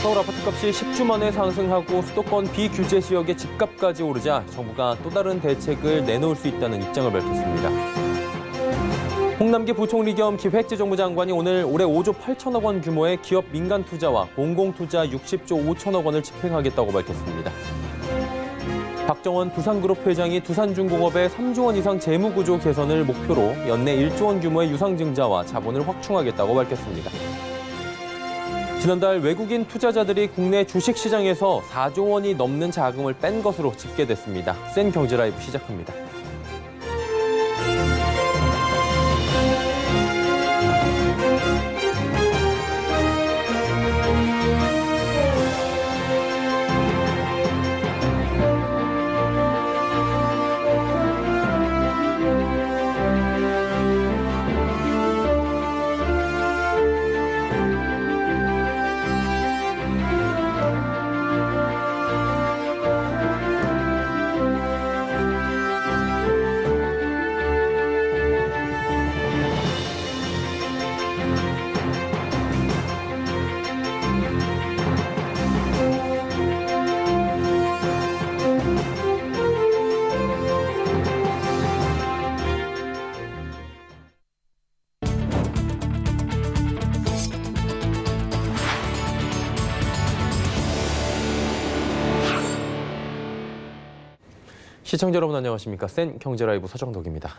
서울 아파트값이 10주 만에 상승하고 수도권 비규제 지역의 집값까지 오르자 정부가 또 다른 대책을 내놓을 수 있다는 입장을 밝혔습니다. 홍남기 부총리 겸 기획재정부 장관이 오늘 올해 5조 8천억 원 규모의 기업 민간 투자와 공공투자 60조 5천억 원을 집행하겠다고 밝혔습니다. 박정원 두산그룹 회장이 두산중공업의 3조 원 이상 재무구조 개선을 목표로 연내 1조 원 규모의 유상증자와 자본을 확충하겠다고 밝혔습니다. 지난달 외국인 투자자들이 국내 주식시장에서 4조 원이 넘는 자금을 뺀 것으로 집계됐습니다. 센 경제라이브 시작합니다. 시청자 여러분 안녕하십니까? 센 경제라이브 서정덕입니다.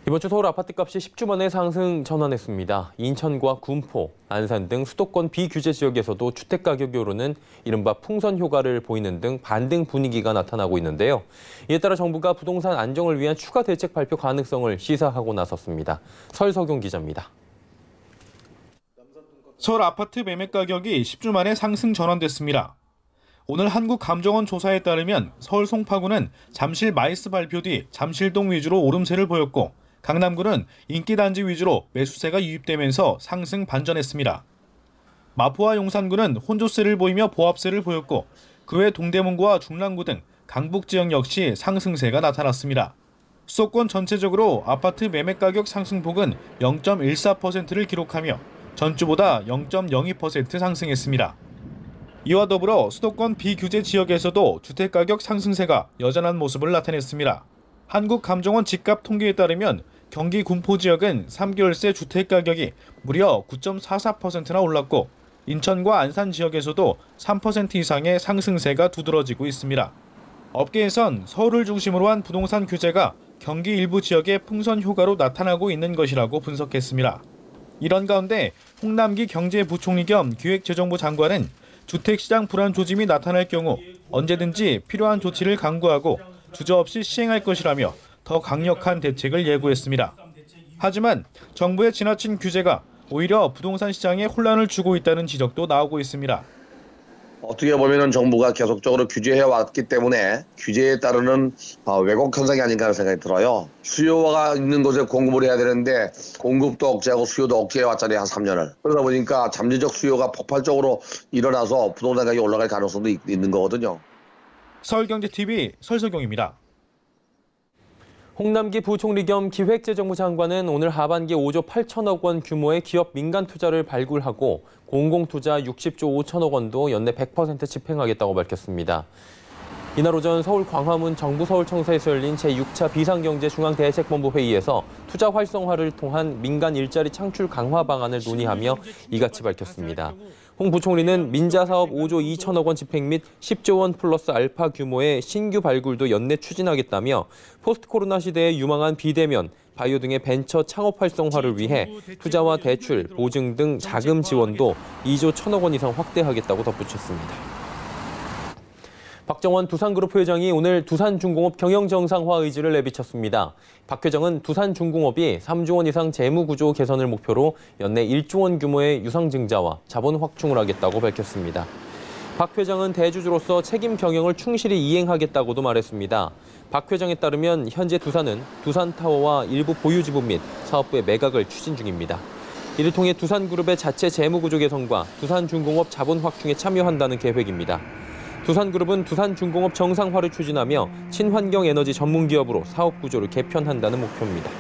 이번 주 서울 아파트값이 10주 만에 상승 전환했습니다. 인천과 군포, 안산 등 수도권 비규제 지역에서도 주택가격이 오르는 이른바 풍선 효과를 보이는 등 반등 분위기가 나타나고 있는데요. 이에 따라 정부가 부동산 안정을 위한 추가 대책 발표 가능성을 시사하고 나섰습니다. 설석용 기자입니다. 서울 아파트 매매 가격이 10주 만에 상승 전환됐습니다. 오늘 한국감정원 조사에 따르면 서울 송파구는 잠실 마이스 발표 뒤 잠실동 위주로 오름세를 보였고 강남구는 인기단지 위주로 매수세가 유입되면서 상승 반전했습니다. 마포와 용산구는 혼조세를 보이며 보합세를 보였고 그 외 동대문구와 중랑구 등 강북 지역 역시 상승세가 나타났습니다. 수도권 전체적으로 아파트 매매 가격 상승폭은 0.14%를 기록하며 전주보다 0.02% 상승했습니다. 이와 더불어 수도권 비규제 지역에서도 주택가격 상승세가 여전한 모습을 나타냈습니다. 한국감정원 집값 통계에 따르면 경기 군포 지역은 3개월 새 주택가격이 무려 9.44%나 올랐고 인천과 안산 지역에서도 3% 이상의 상승세가 두드러지고 있습니다. 업계에선 서울을 중심으로 한 부동산 규제가 경기 일부 지역의 풍선 효과로 나타나고 있는 것이라고 분석했습니다. 이런 가운데 홍남기 경제부총리 겸 기획재정부 장관은 주택시장 불안 조짐이 나타날 경우 언제든지 필요한 조치를 강구하고 주저없이 시행할 것이라며 더 강력한 대책을 예고했습니다. 하지만 정부의 지나친 규제가 오히려 부동산 시장에 혼란을 주고 있다는 지적도 나오고 있습니다. 어떻게 보면 정부가 계속적으로 규제해왔기 때문에 규제에 따르는 왜곡 현상이 아닌가 하는 생각이 들어요. 수요가 있는 곳에 공급을 해야 되는데 공급도 억제하고 수요도 억제해왔잖아요, 한 3년을. 그러다 보니까 잠재적 수요가 폭발적으로 일어나서 부동산 가격이 올라갈 가능성도 있는 거거든요. 서울경제TV 설석용입니다. 홍남기 부총리 겸 기획재정부 장관은 오늘 하반기 5조 8천억 원 규모의 기업 민간 투자를 발굴하고 공공투자 60조 5천억 원도 연내 100% 집행하겠다고 밝혔습니다. 이날 오전 서울 광화문 정부 서울청사에서 열린 제6차 비상경제중앙대책본부 회의에서 투자 활성화를 통한 민간 일자리 창출 강화 방안을 논의하며 이같이 밝혔습니다. 홍 부총리는 민자사업 5조 2천억 원 집행 및 10조 원 플러스 알파 규모의 신규 발굴도 연내 추진하겠다며 포스트 코로나 시대에 유망한 비대면, 바이오 등의 벤처 창업 활성화를 위해 투자와 대출, 보증 등 자금 지원도 2조 1천억 원 이상 확대하겠다고 덧붙였습니다. 박정원 두산그룹 회장이 오늘 두산중공업 경영정상화 의지를 내비쳤습니다. 박 회장은 두산중공업이 3조 원 이상 재무구조 개선을 목표로 연내 1조 원 규모의 유상증자와 자본 확충을 하겠다고 밝혔습니다. 박 회장은 대주주로서 책임 경영을 충실히 이행하겠다고도 말했습니다. 박 회장에 따르면 현재 두산은 두산타워와 일부 보유 지분 및 사업부의 매각을 추진 중입니다. 이를 통해 두산그룹의 자체 재무구조 개선과 두산중공업 자본 확충에 참여한다는 계획입니다. 두산그룹은 두산중공업 정상화를 추진하며 친환경 에너지 전문 기업으로 사업 구조를 개편한다는 목표입니다.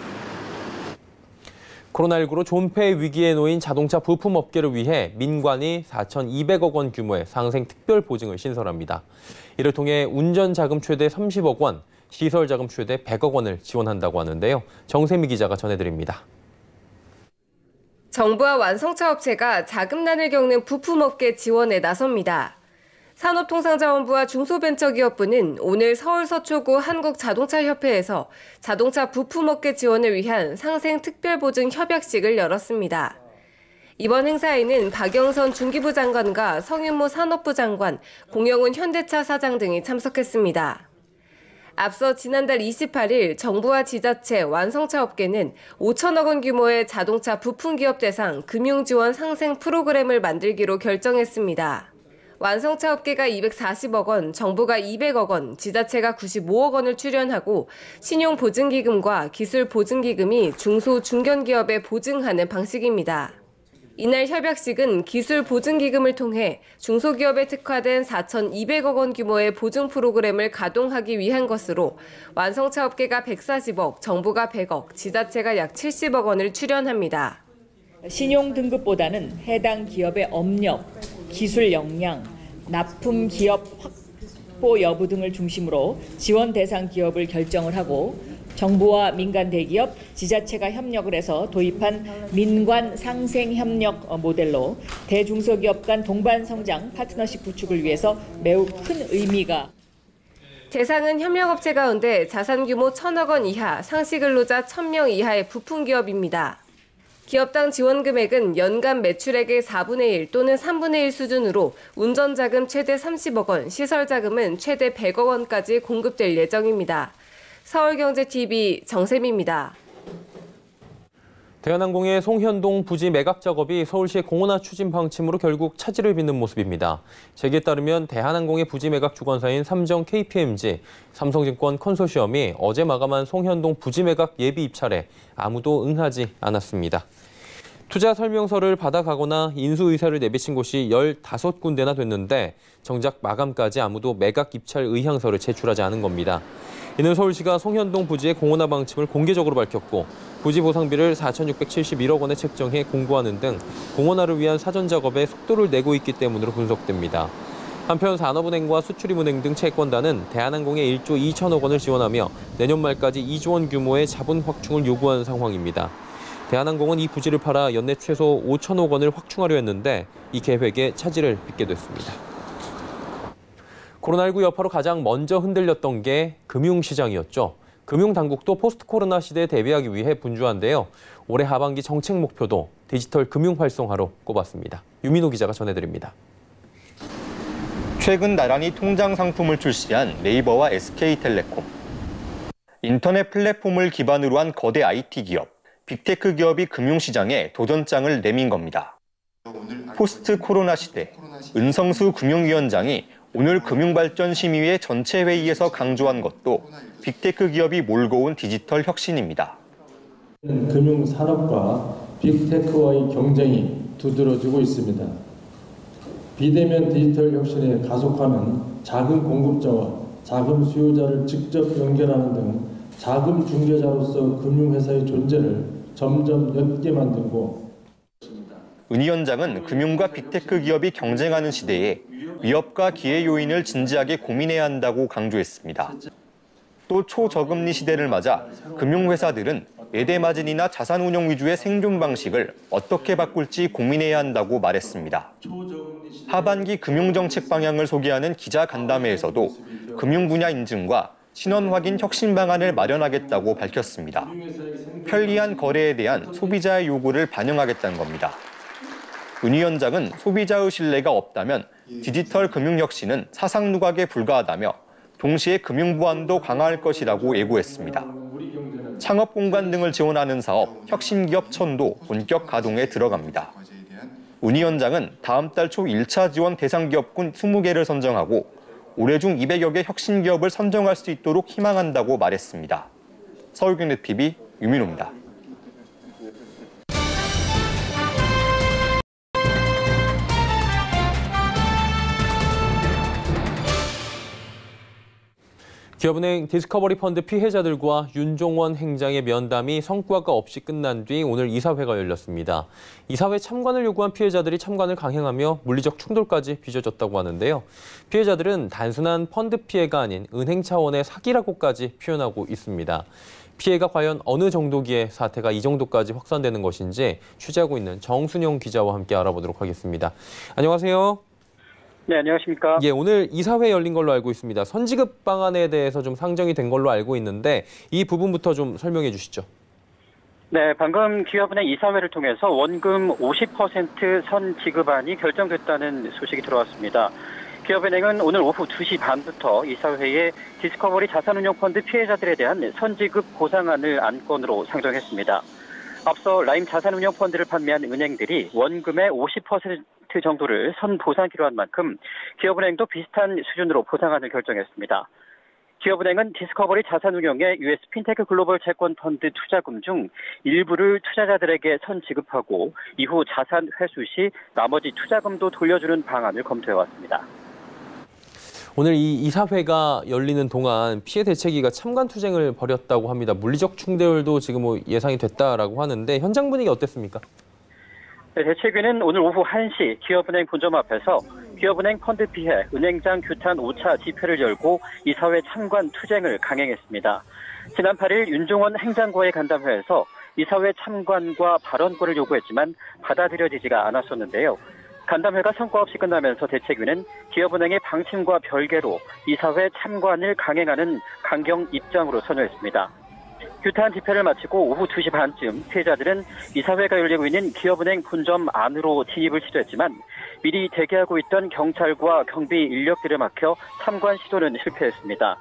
코로나19로 존폐 위기에 놓인 자동차 부품 업계를 위해 민관이 4,200억 원 규모의 상생 특별 보증을 신설합니다. 이를 통해 운전 자금 최대 30억 원, 시설 자금 최대 100억 원을 지원한다고 하는데요. 정세미 기자가 전해드립니다. 정부와 완성차 업체가 자금난을 겪는 부품업계 지원에 나섭니다. 산업통상자원부와 중소벤처기업부는 오늘 서울 서초구 한국자동차협회에서 자동차 부품업계 지원을 위한 상생 특별보증 협약식을 열었습니다. 이번 행사에는 박영선 중기부 장관과 성윤모 산업부 장관, 공영훈 현대차 사장 등이 참석했습니다. 앞서 지난달 28일 정부와 지자체, 완성차 업계는 5천억 원 규모의 자동차 부품기업 대상 금융지원 상생 프로그램을 만들기로 결정했습니다. 완성차 업계가 240억 원, 정부가 200억 원, 지자체가 95억 원을 출연하고 신용보증기금과 기술보증기금이 중소, 중견기업에 보증하는 방식입니다. 이날 협약식은 기술보증기금을 통해 중소기업에 특화된 4,200억 원 규모의 보증 프로그램을 가동하기 위한 것으로 완성차 업계가 140억, 정부가 100억, 지자체가 약 70억 원을 출연합니다. 신용 등급보다는 해당 기업의 업력, 기술 역량, 납품 기업 확보 여부 등을 중심으로 지원 대상 기업을 결정을 하고 정부와 민간 대기업, 지자체가 협력을 해서 도입한 민관 상생 협력 모델로 대중소기업 간 동반 성장 파트너십 구축을 위해서 매우 큰 의미가. 대상은 협력업체 가운데 자산 규모 1,000억 원 이하, 상시 근로자 1,000명 이하의 부품기업입니다. 기업당 지원 금액은 연간 매출액의 4분의 1 또는 3분의 1 수준으로 운전자금 최대 30억 원, 시설자금은 최대 100억 원까지 공급될 예정입니다. 서울경제TV 정세미입니다. 대한항공의 송현동 부지 매각 작업이 서울시의 공원화 추진 방침으로 결국 차질을 빚는 모습입니다. 재계에 따르면 대한항공의 부지 매각 주관사인 삼성 KPMG, 삼성증권 컨소시엄이 어제 마감한 송현동 부지 매각 예비 입찰에 아무도 응하지 않았습니다. 투자 설명서를 받아가거나 인수 의사를 내비친 곳이 15군데나 됐는데 정작 마감까지 아무도 매각 입찰 의향서를 제출하지 않은 겁니다. 이는 서울시가 송현동 부지의 공원화 방침을 공개적으로 밝혔고 부지 보상비를 4,671억 원에 책정해 공고하는 등 공원화를 위한 사전 작업에 속도를 내고 있기 때문으로 분석됩니다. 한편 산업은행과 수출입은행 등 채권단은 대한항공에 1조 2천억 원을 지원하며 내년 말까지 2조 원 규모의 자본 확충을 요구한 상황입니다. 대한항공은 이 부지를 팔아 연내 최소 5천억 원을 확충하려 했는데 이 계획에 차질을 빚게 됐습니다. 코로나19 여파로 가장 먼저 흔들렸던 게 금융시장이었죠. 금융당국도 포스트 코로나 시대에 대비하기 위해 분주한데요. 올해 하반기 정책 목표도 디지털 금융 활성화로 꼽았습니다. 유민호 기자가 전해드립니다. 최근 나란히 통장 상품을 출시한 네이버와 SK텔레콤. 인터넷 플랫폼을 기반으로 한 거대 IT 기업, 빅테크 기업이 금융시장에 도전장을 내민 겁니다. 포스트 코로나 시대, 은성수 금융위원장이 오늘 금융발전심의회 전체 회의에서 강조한 것도 빅테크 기업이 몰고 온 디지털 혁신입니다. 금융산업과 빅테크와의 경쟁이 두드러지고 있습니다. 비대면 디지털 혁신의 가속화는 자금 공급자와 자금 수요자를 직접 연결하는 등 자금 중개자로서 금융회사의 존재를 점점 옅게 만들고 은 위원장은 금융과 빅테크 기업이 경쟁하는 시대에 위협과 기회 요인을 진지하게 고민해야 한다고 강조했습니다. 또 초저금리 시대를 맞아 금융회사들은 예대마진이나 자산운용 위주의 생존 방식을 어떻게 바꿀지 고민해야 한다고 말했습니다. 하반기 금융정책 방향을 소개하는 기자간담회에서도 금융 분야 인증과 신원 확인 혁신 방안을 마련하겠다고 밝혔습니다. 편리한 거래에 대한 소비자의 요구를 반영하겠다는 겁니다. 은 위원장은 소비자의 신뢰가 없다면 디지털 금융 혁신은 사상 누각에 불과하다며 동시에 금융 보안도 강화할 것이라고 예고했습니다. 창업 공간 등을 지원하는 사업 혁신기업 천도 본격 가동에 들어갑니다. 은 위원장은 다음 달 초 1차 지원 대상 기업군 20개를 선정하고 올해 중 200여 개 혁신기업을 선정할 수 있도록 희망한다고 말했습니다. 서울경제TV 유민호입니다. 기업은행 디스커버리 펀드 피해자들과 윤종원 행장의 면담이 성과가 없이 끝난 뒤 오늘 이사회가 열렸습니다. 이사회 참관을 요구한 피해자들이 참관을 강행하며 물리적 충돌까지 빚어졌다고 하는데요. 피해자들은 단순한 펀드 피해가 아닌 은행 차원의 사기라고까지 표현하고 있습니다. 피해가 과연 어느 정도기에 사태가 이 정도까지 확산되는 것인지 취재하고 있는 정순영 기자와 함께 알아보도록 하겠습니다. 안녕하세요. 네, 안녕하십니까. 예, 오늘 이사회 열린 걸로 알고 있습니다. 선지급 방안에 대해서 좀 상정이 된 걸로 알고 있는데 이 부분부터 좀 설명해 주시죠. 네, 방금 기업은행 이사회를 통해서 원금 50% 선지급안이 결정됐다는 소식이 들어왔습니다. 기업은행은 오늘 오후 2시 반부터 이사회에 디스커버리 자산운용펀드 피해자들에 대한 선지급 보상안을 안건으로 상정했습니다. 앞서 라임 자산운용펀드를 판매한 은행들이 원금의 50% 정도를 선보상기로 한 만큼 기업은행도 비슷한 수준으로 보상안을 결정했습니다. 기업은행은 디스커버리 자산운용의 US 핀테크 글로벌 채권펀드 투자금 중 일부를 투자자들에게 선지급하고 이후 자산 회수 시 나머지 투자금도 돌려주는 방안을 검토해왔습니다. 오늘 이 이사회가 열리는 동안 피해 대책위가 참관 투쟁을 벌였다고 합니다. 물리적 충돌도 지금 예상이 됐다라고 하는데 현장 분위기 어땠습니까? 네, 대책위는 오늘 오후 1시 기업은행 본점 앞에서 기업은행 펀드 피해 은행장 규탄 5차 집회를 열고 이사회 참관 투쟁을 강행했습니다. 지난 8일 윤종원 행장과의 간담회에서 이사회 참관과 발언권을 요구했지만 받아들여지지가 않았었는데요. 간담회가 성과 없이 끝나면서 대책위는 기업은행의 방침과 별개로 이사회 참관을 강행하는 강경 입장으로 선회했습니다. 규탄 집회를 마치고 오후 2시 반쯤 피해자들은 이사회가 열리고 있는 기업은행 본점 안으로 진입을 시도했지만 미리 대기하고 있던 경찰과 경비 인력들에 막혀 참관 시도는 실패했습니다.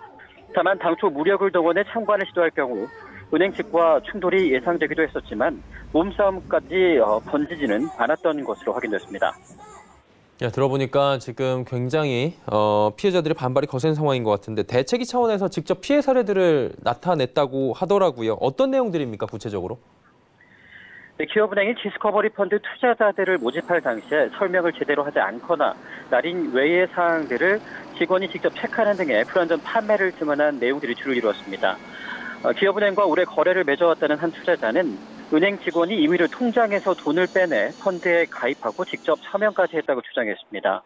다만 당초 무력을 동원해 참관을 시도할 경우 은행 측과 충돌이 예상되기도 했었지만 몸싸움까지 번지지는 않았던 것으로 확인됐습니다. 야, 들어보니까 지금 굉장히 피해자들의 반발이 거센 상황인 것 같은데 대책위 차원에서 직접 피해 사례들을 나타냈다고 하더라고요. 어떤 내용들입니까, 구체적으로? 네, 기업은행이 디스커버리 펀드 투자자들을 모집할 당시에 설명을 제대로 하지 않거나 날인 외의 사항들을 직원이 직접 체크하는 등의 불완전 판매를 증언한 내용들이 주를 이루었습니다. 기업은행과 올해 거래를 맺어왔다는 한 투자자는 은행 직원이 임의로 통장에서 돈을 빼내 펀드에 가입하고 직접 서명까지 했다고 주장했습니다.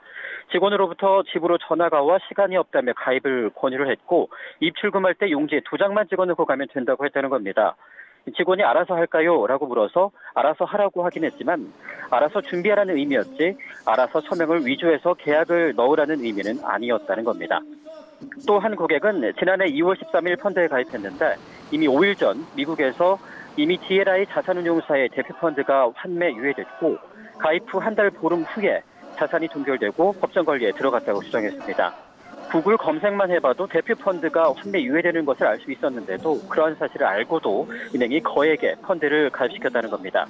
직원으로부터 집으로 전화가 와 시간이 없다며 가입을 권유를 했고 입출금할 때 용지에 2장만 찍어놓고 가면 된다고 했다는 겁니다. 직원이 알아서 할까요? 라고 물어서 알아서 하라고 하긴 했지만 알아서 준비하라는 의미였지 알아서 서명을 위조해서 계약을 넣으라는 의미는 아니었다는 겁니다. 또 한 고객은 지난해 2월 13일 펀드에 가입했는데 이미 5일 전 미국에서 이미 DLI 자산운용사의 대표 펀드가 환매 유예됐고 가입 후 한 달 보름 후에 자산이 동결되고 법정 관리에 들어갔다고 주장했습니다. 구글 검색만 해봐도 대표 펀드가 환매 유예되는 것을 알 수 있었는데도 그러한 사실을 알고도 은행이 거액의 펀드를 가입시켰다는 겁니다.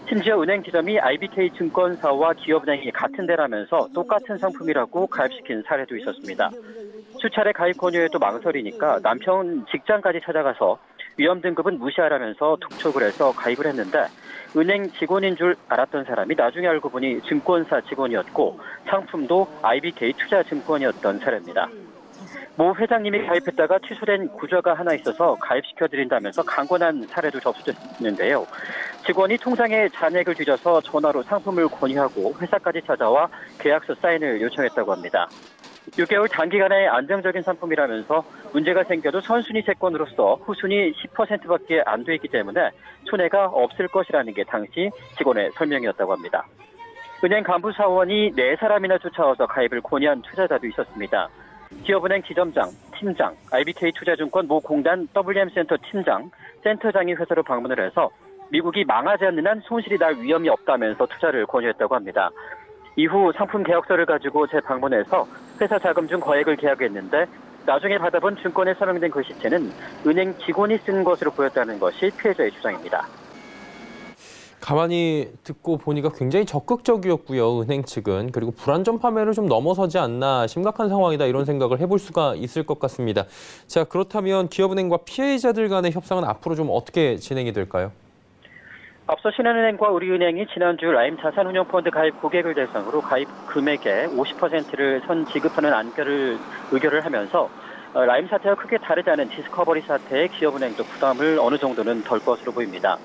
심지어 은행 지점이 IBK 증권사와 기업은행이 같은 데라면서 똑같은 상품이라고 가입시킨 사례도 있었습니다. 수차례 가입 권유에도 망설이니까 남편 직장까지 찾아가서 위험 등급은 무시하라면서 독촉을 해서 가입을 했는데 은행 직원인 줄 알았던 사람이 나중에 알고 보니 증권사 직원이었고 상품도 IBK 투자증권이었던 사례입니다. 모 회장님이 가입했다가 취소된 구좌가 하나 있어서 가입시켜드린다면서 강권한 사례도 접수됐는데요. 직원이 통장에 잔액을 뒤져서 전화로 상품을 권유하고 회사까지 찾아와 계약서 사인을 요청했다고 합니다. 6개월 단기간에 안정적인 상품이라면서 문제가 생겨도 선순위 채권으로서 후순위 10%밖에 안 돼 있기 때문에 손해가 없을 것이라는 게 당시 직원의 설명이었다고 합니다. 은행 간부 사원이 4사람이나 쫓아와서 가입을 권유한 투자자도 있었습니다. 기업은행 지점장, 팀장, IBK 투자증권 모 공단 WM센터 팀장, 센터장이 회사로 방문을 해서 미국이 망하지 않는 한 손실이 날 위험이 없다면서 투자를 권유했다고 합니다. 이후 상품 계약서를 가지고 재방문해서 회사 자금 중 거액을 계약했는데 나중에 받아본 증권에 서명된 글씨체는 은행 직원이 쓴 것으로 보였다는 것이 피해자의 주장입니다. 가만히 듣고 보니까 굉장히 적극적이었고요, 은행 측은. 그리고 불안전 판매를 좀 넘어서지 않나, 심각한 상황이다 이런 생각을 해볼 수가 있을 것 같습니다. 자, 그렇다면 기업은행과 피해자들 간의 협상은 앞으로 좀 어떻게 진행이 될까요? 앞서 신한은행과 우리은행이 지난주 라임 자산운용펀드 가입 고객을 대상으로 가입 금액의 50%를 선 지급하는 의결을 하면서 라임 사태와 크게 다르지 않은 디스커버리 사태에 기업은행도 부담을 어느 정도는 덜 것으로 보입니다.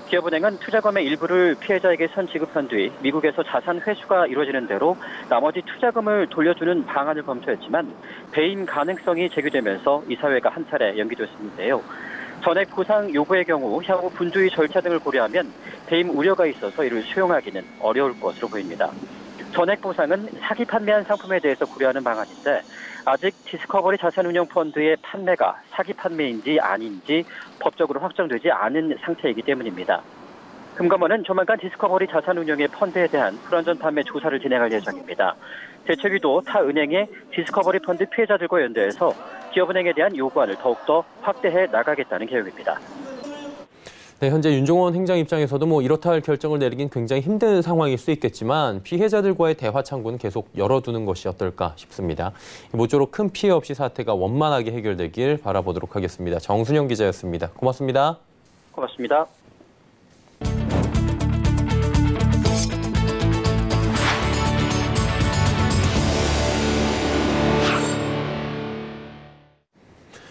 기업은행은 투자금의 일부를 피해자에게 선지급한 뒤 미국에서 자산 회수가 이루어지는 대로 나머지 투자금을 돌려주는 방안을 검토했지만 배임 가능성이 제기되면서 이사회가 한 차례 연기됐는데요. 전액 보상 요구의 경우 향후 분주의 절차 등을 고려하면 배임 우려가 있어서 이를 수용하기는 어려울 것으로 보입니다. 전액 보상은 사기 판매한 상품에 대해서 고려하는 방안인데 아직 디스커버리 자산운용펀드의 판매가 사기 판매인지 아닌지 법적으로 확정되지 않은 상태이기 때문입니다. 금감원은 조만간 디스커버리 자산운용의 펀드에 대한 불완전 판매 조사를 진행할 예정입니다. 대책위도 타 은행의 디스커버리 펀드 피해자들과 연대해서 기업은행에 대한 요구안을 더욱더 확대해 나가겠다는 계획입니다. 네, 현재 윤종원 행장 입장에서도 이렇다 할 결정을 내리긴 굉장히 힘든 상황일 수 있겠지만 피해자들과의 대화 창구는 계속 열어두는 것이 어떨까 싶습니다. 모쪼록 큰 피해 없이 사태가 원만하게 해결되길 바라보도록 하겠습니다. 정순영 기자였습니다. 고맙습니다. 고맙습니다.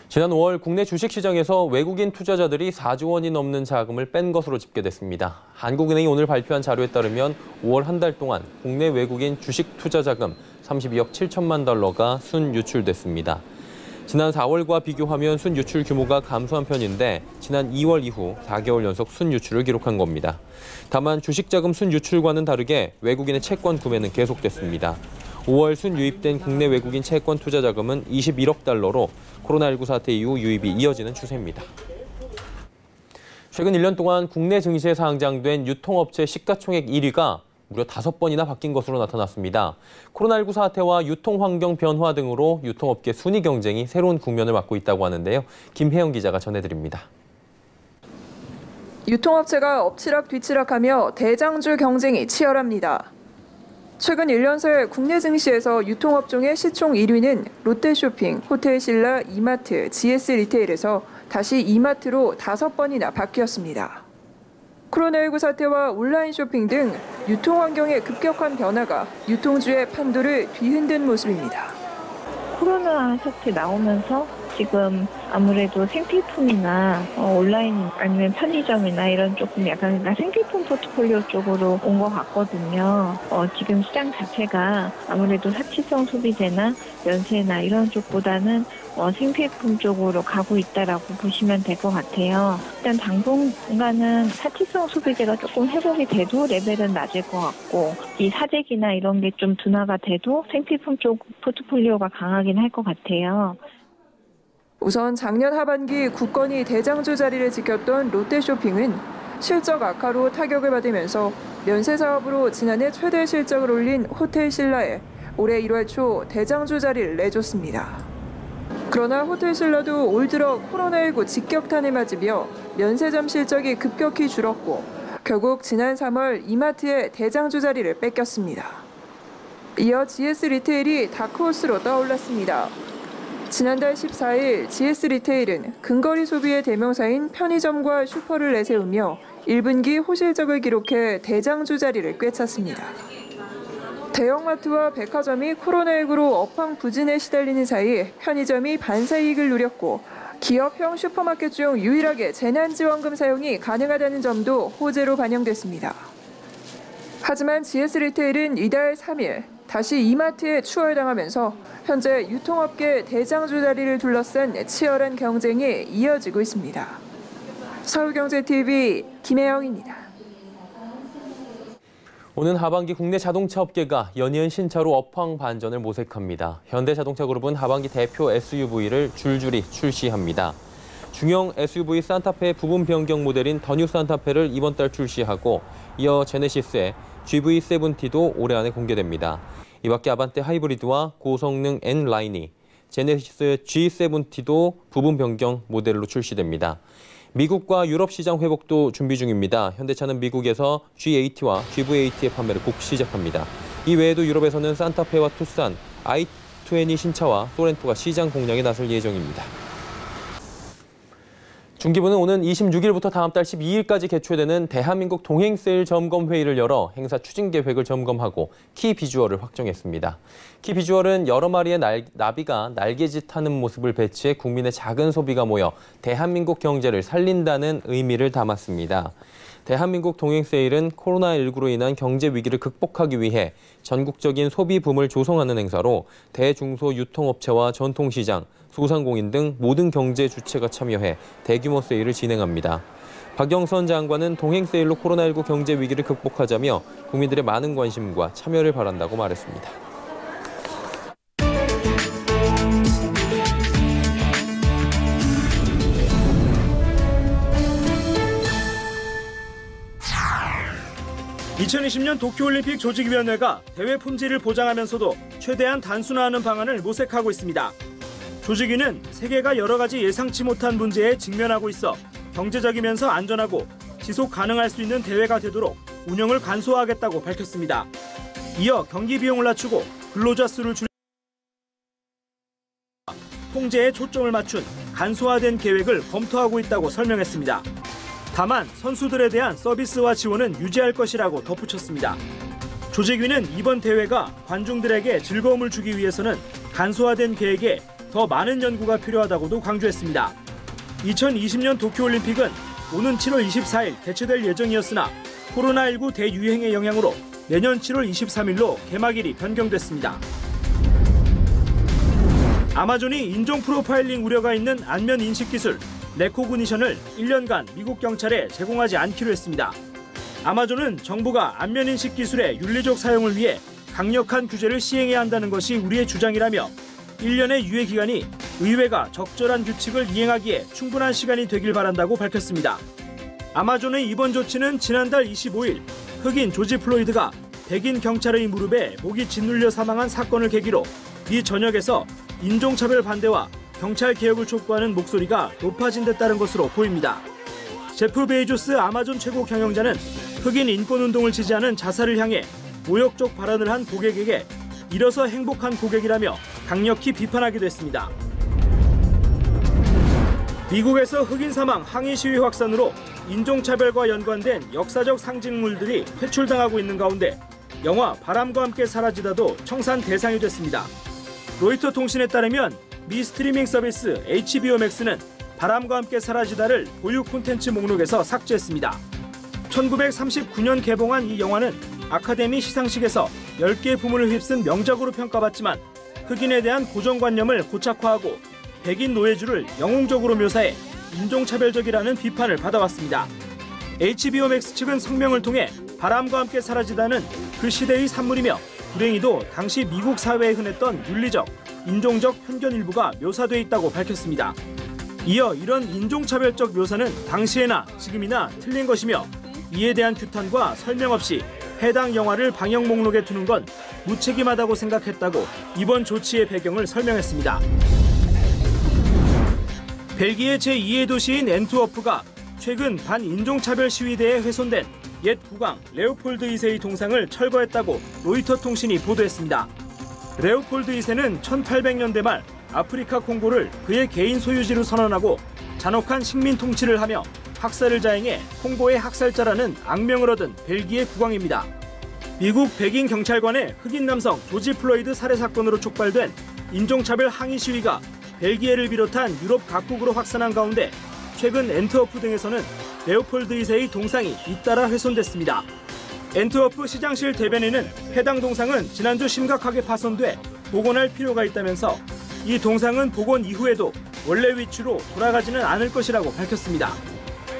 지난 5월 국내 주식시장에서 외국인 투자자들이 4조 원이 넘는 자금을 뺀 것으로 집계됐습니다. 한국은행이 오늘 발표한 자료에 따르면 5월 한 달 동안 국내 외국인 주식 투자 자금 32억 7천만 달러가 순유출됐습니다. 지난 4월과 비교하면 순유출 규모가 감소한 편인데 지난 2월 이후 4개월 연속 순유출을 기록한 겁니다. 다만 주식자금 순유출과는 다르게 외국인의 채권 구매는 계속됐습니다. 5월 순유입된 국내 외국인 채권 투자 자금은 21억 달러로 코로나19 사태 이후 유입이 이어지는 추세입니다. 최근 1년 동안 국내 증시에 상장된 유통업체 시가총액 1위가 무려 5번이나 바뀐 것으로 나타났습니다. 코로나19 사태와 유통환경 변화 등으로 유통업계 순위 경쟁이 새로운 국면을 맞고 있다고 하는데요. 김혜영 기자가 전해드립니다. 유통업체가 엎치락 뒤치락하며 대장주 경쟁이 치열합니다. 최근 1년 새 국내 증시에서 유통업종의 시총 1위는 롯데쇼핑, 호텔신라, 이마트, GS리테일에서 다시 이마트로 5번이나 바뀌었습니다. 코로나19 사태와 온라인 쇼핑 등 유통환경의 급격한 변화가 유통주의 판도를 뒤흔든 모습입니다. 코로나 사태 나오면서 지금 아무래도 생필품이나 온라인 아니면 편의점이나 이런 조금 약간 생필품 포트폴리오 쪽으로 온 것 같거든요. 지금 시장 자체가 아무래도 사치성 소비재나 연세나 이런 쪽보다는 생필품 쪽으로 가고 있다라고 보시면 될 것 같아요. 일단 당분간은 사치성 소비재가 조금 회복이 돼도 레벨은 낮을 것 같고 이 사재기나 이런 게 좀 둔화가 돼도 생필품 쪽 포트폴리오가 강하긴 할 것 같아요. 우선 작년 하반기 굳건히 대장주 자리를 지켰던 롯데쇼핑은 실적 악화로 타격을 받으면서 면세 사업으로 지난해 최대 실적을 올린 호텔신라에 올해 1월 초 대장주 자리를 내줬습니다. 그러나 호텔신라도 올 들어 코로나19 직격탄을 맞으며 면세점 실적이 급격히 줄었고 결국 지난 3월 이마트의 대장주 자리를 뺏겼습니다. 이어 GS리테일이 다크호스로 떠올랐습니다. 지난달 14일 GS리테일은 근거리 소비의 대명사인 편의점과 슈퍼를 내세우며 1분기 호실적을 기록해 대장주 자리를 꿰찼습니다. 대형마트와 백화점이 코로나19로 업황 부진에 시달리는 사이 편의점이 반사이익을 누렸고 기업형 슈퍼마켓 중 유일하게 재난지원금 사용이 가능하다는 점도 호재로 반영됐습니다. 하지만 GS리테일은 이달 3일 다시 이마트에 추월당하면서 현재 유통업계 대장주 자리를 둘러싼 치열한 경쟁이 이어지고 있습니다. 서울경제TV 김혜영입니다. 오는 하반기 국내 자동차 업계가 연이은 신차로 업황 반전을 모색합니다. 현대자동차그룹은 하반기 대표 SUV를 줄줄이 출시합니다. 중형 SUV 산타페 부분 변경 모델인 더 뉴 산타페를 이번 달 출시하고 이어 제네시스의 GV70T도 올해 안에 공개됩니다. 이 밖에 아반떼 하이브리드와 고성능 N라인이, 제네시스 G70T도 부분 변경 모델로 출시됩니다. 미국과 유럽 시장 회복도 준비 중입니다. 현대차는 미국에서 G80와 GV80의 판매를 곧 시작합니다. 이 외에도 유럽에서는 산타페와 투싼, i20 신차와 소렌토가 시장 공략에 나설 예정입니다. 중기부는 오는 26일부터 다음 달 12일까지 개최되는 대한민국 동행세일 점검회의를 열어 행사 추진 계획을 점검하고 키 비주얼을 확정했습니다. 키 비주얼은 여러 마리의 나비가 날개짓하는 모습을 배치해 국민의 작은 소비가 모여 대한민국 경제를 살린다는 의미를 담았습니다. 대한민국 동행세일은 코로나19로 인한 경제 위기를 극복하기 위해 전국적인 소비 붐을 조성하는 행사로 대중소 유통업체와 전통시장, 소상공인 등 모든 경제 주체가 참여해 대규모 세일을 진행합니다. 박영선 장관은 동행세일로 코로나19 경제 위기를 극복하자며 국민들의 많은 관심과 참여를 바란다고 말했습니다. (2020년) 도쿄올림픽 조직위원회가 대회 품질을 보장하면서도 최대한 단순화하는 방안을 모색하고 있습니다. 조직위는 세계가 여러 가지 예상치 못한 문제에 직면하고 있어 경제적이면서 안전하고 지속 가능할 수 있는 대회가 되도록 운영을 간소화하겠다고 밝혔습니다. 이어 경기 비용을 낮추고 근로자 수를 줄이고 통제에 초점을 맞춘 간소화된 계획을 검토하고 있다고 설명했습니다. 다만 선수들에 대한 서비스와 지원은 유지할 것이라고 덧붙였습니다. 조직위는 이번 대회가 관중들에게 즐거움을 주기 위해서는 간소화된 계획에 더 많은 연구가 필요하다고도 강조했습니다. 2020년 도쿄올림픽은 오는 7월 24일 개최될 예정이었으나 코로나19 대유행의 영향으로 내년 7월 23일로 개막일이 변경됐습니다. 아마존이 인종 프로파일링 우려가 있는 안면 인식 기술 레코그니션을 1년간 미국 경찰에 제공하지 않기로 했습니다. 아마존은 정부가 안면 인식 기술의 윤리적 사용을 위해 강력한 규제를 시행해야 한다는 것이 우리의 주장이라며 1년의 유예 기간이 의회가 적절한 규칙을 이행하기에 충분한 시간이 되길 바란다고 밝혔습니다. 아마존의 이번 조치는 지난달 25일 흑인 조지 플로이드가 백인 경찰의 무릎에 목이 짓눌려 사망한 사건을 계기로 미 전역에서 인종차별 반대와 경찰 개혁을 촉구하는 목소리가 높아진 데 따른 것으로 보입니다. 제프 베이조스 아마존 최고 경영자는 흑인 인권운동을 지지하는 자살을 향해 모욕적 발언을 한 고객에게 이뤄서 행복한 고객이라며 강력히 비판하기도 했습니다. 미국에서 흑인 사망 항의 시위 확산으로 인종차별과 연관된 역사적 상징물들이 퇴출당하고 있는 가운데 영화 바람과 함께 사라지다도 청산 대상이 됐습니다. 로이터 통신에 따르면 미 스트리밍 서비스 HBO Max는 바람과 함께 사라지다를 보유 콘텐츠 목록에서 삭제했습니다. 1939년 개봉한 이 영화는 아카데미 시상식에서 10개의 부문을 휩쓴 명작으로 평가받지만 흑인에 대한 고정관념을 고착화하고 백인 노예주를 영웅적으로 묘사해 인종차별적이라는 비판을 받아왔습니다. HBO Max 측은 성명을 통해 바람과 함께 사라지다는 그 시대의 산물이며 불행히도 당시 미국 사회에 흔했던 윤리적, 인종적 편견 일부가 묘사돼 있다고 밝혔습니다. 이어 이런 인종차별적 묘사는 당시에나 지금이나 틀린 것이며 이에 대한 규탄과 설명 없이 해당 영화를 방영 목록에 두는 건 무책임하다고 생각했다고 이번 조치의 배경을 설명했습니다. 벨기에 제2의 도시인 앤트워프가 최근 반인종차별 시위대에 훼손된 옛 국왕 레오폴드 2세의 동상을 철거했다고 로이터 통신이 보도했습니다. 레오폴드 2세는 1800년대 말 아프리카 콩고를 그의 개인 소유지로 선언하고 잔혹한 식민 통치를 하며 학살을 자행해 콩고의 학살자라는 악명을 얻은 벨기에 국왕입니다. 미국 백인 경찰관의 흑인 남성 조지 플로이드 살해 사건으로 촉발된 인종차별 항의 시위가 벨기에를 비롯한 유럽 각국으로 확산한 가운데 최근 앤트워프 등에서는 레오폴드 2세의 동상이 잇따라 훼손됐습니다. 앤트워프 시장실 대변인은 해당 동상은 지난주 심각하게 파손돼 복원할 필요가 있다면서 이 동상은 복원 이후에도 원래 위치로 돌아가지는 않을 것이라고 밝혔습니다.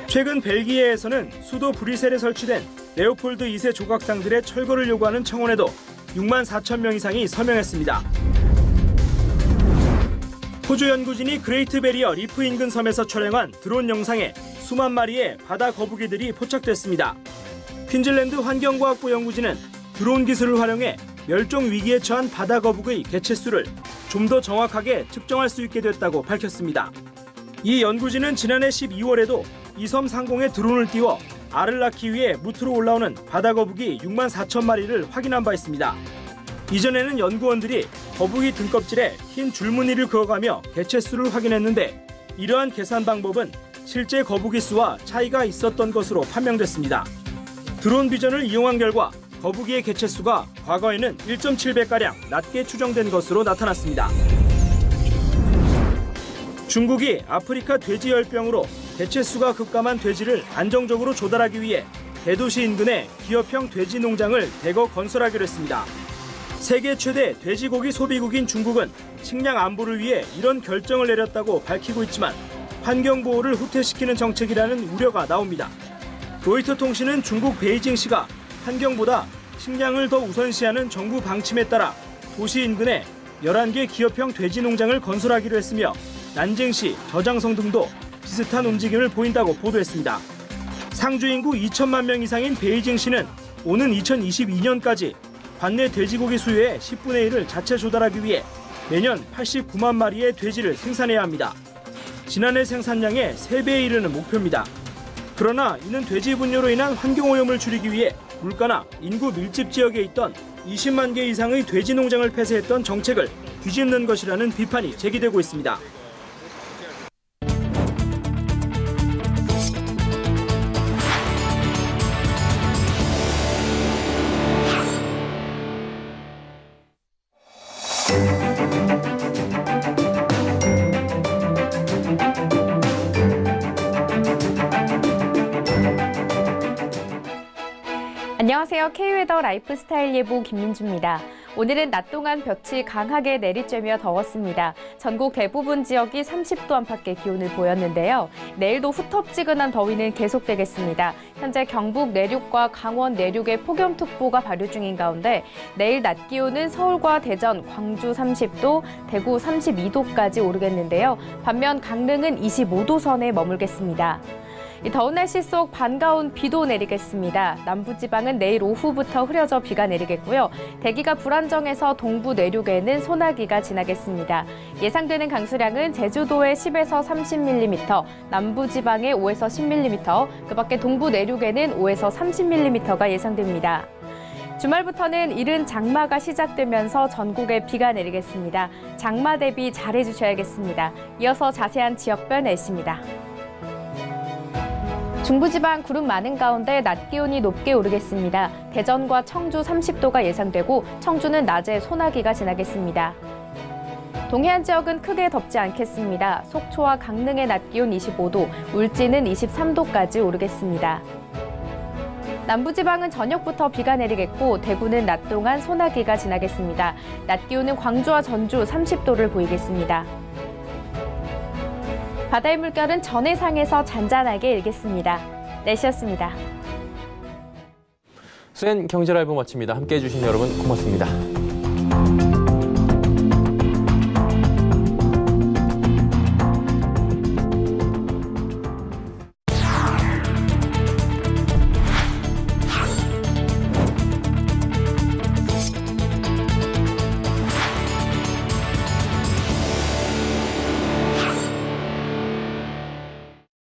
최근 벨기에에서는 수도 브뤼셀에 설치된 레오폴드 2세 조각상들의 철거를 요구하는 청원에도 6만 4천 명 이상이 서명했습니다. 호주 연구진이 그레이트 베리어 리프 인근 섬에서 촬영한 드론 영상에 수만 마리의 바다 거북이들이 포착됐습니다. 퀸즐랜드 환경과학부 연구진은 드론 기술을 활용해 멸종 위기에 처한 바다 거북의 개체수를 좀 더 정확하게 측정할 수 있게 됐다고 밝혔습니다. 이 연구진은 지난해 12월에도 이 섬 상공에 드론을 띄워 알을 낳기 위해 무트로 올라오는 바다 거북이 6만 4천 마리를 확인한 바 있습니다. 이전에는 연구원들이 거북이 등껍질에 흰 줄무늬를 그어가며 개체수를 확인했는데 이러한 계산 방법은 실제 거북이 수와 차이가 있었던 것으로 판명됐습니다. 드론 비전을 이용한 결과 거북이의 개체 수가 과거에는 1.7배가량 낮게 추정된 것으로 나타났습니다. 중국이 아프리카 돼지 열병으로 개체 수가 급감한 돼지를 안정적으로 조달하기 위해 대도시 인근에 기업형 돼지 농장을 대거 건설하기로 했습니다. 세계 최대 돼지고기 소비국인 중국은 식량 안보를 위해 이런 결정을 내렸다고 밝히고 있지만 환경보호를 후퇴시키는 정책이라는 우려가 나옵니다. 로이터 통신은 중국 베이징시가 환경보다 식량을 더 우선시하는 정부 방침에 따라 도시 인근에 11개 기업형 돼지 농장을 건설하기로 했으며 난징시, 저장성 등도 비슷한 움직임을 보인다고 보도했습니다. 상주 인구 2천만 명 이상인 베이징시는 오는 2022년까지 관내 돼지고기 수요의 10분의 1을 자체 조달하기 위해 매년 89만 마리의 돼지를 생산해야 합니다. 지난해 생산량의 3배에 이르는 목표입니다. 그러나 이는 돼지 분뇨로 인한 환경오염을 줄이기 위해 물가나 인구 밀집 지역에 있던 20만 개 이상의 돼지 농장을 폐쇄했던 정책을 뒤집는 것이라는 비판이 제기되고 있습니다. 안녕하세요. K웨더 라이프스타일 예보 김민주입니다. 오늘은 낮 동안 볕이 강하게 내리쬐며 더웠습니다. 전국 대부분 지역이 30도 안팎의 기온을 보였는데요. 내일도 후텁지근한 더위는 계속되겠습니다. 현재 경북 내륙과 강원 내륙에 폭염특보가 발효 중인 가운데 내일 낮 기온은 서울과 대전, 광주 30도, 대구 32도까지 오르겠는데요. 반면 강릉은 25도 선에 머물겠습니다. 이 더운 날씨 속 반가운 비도 내리겠습니다. 남부지방은 내일 오후부터 흐려져 비가 내리겠고요. 대기가 불안정해서 동부 내륙에는 소나기가 지나겠습니다. 예상되는 강수량은 제주도에 10에서 30mm, 남부지방에 5에서 10mm, 그 밖에 동부 내륙에는 5에서 30mm가 예상됩니다. 주말부터는 이른 장마가 시작되면서 전국에 비가 내리겠습니다. 장마 대비 잘해주셔야겠습니다. 이어서 자세한 지역별 날씨입니다. 중부지방 구름 많은 가운데 낮 기온이 높게 오르겠습니다. 대전과 청주 30도가 예상되고 청주는 낮에 소나기가 지나겠습니다. 동해안 지역은 크게 덥지 않겠습니다. 속초와 강릉의 낮 기온 25도, 울진은 23도까지 오르겠습니다. 남부지방은 저녁부터 비가 내리겠고 대구는 낮 동안 소나기가 지나겠습니다. 낮 기온은 광주와 전주 30도를 보이겠습니다. 바다의 물결은 전해상에서 잔잔하게 일겠습니다. 날씨였습니다. 수엔 경제라이브 마칩니다. 함께해 주신 여러분 고맙습니다.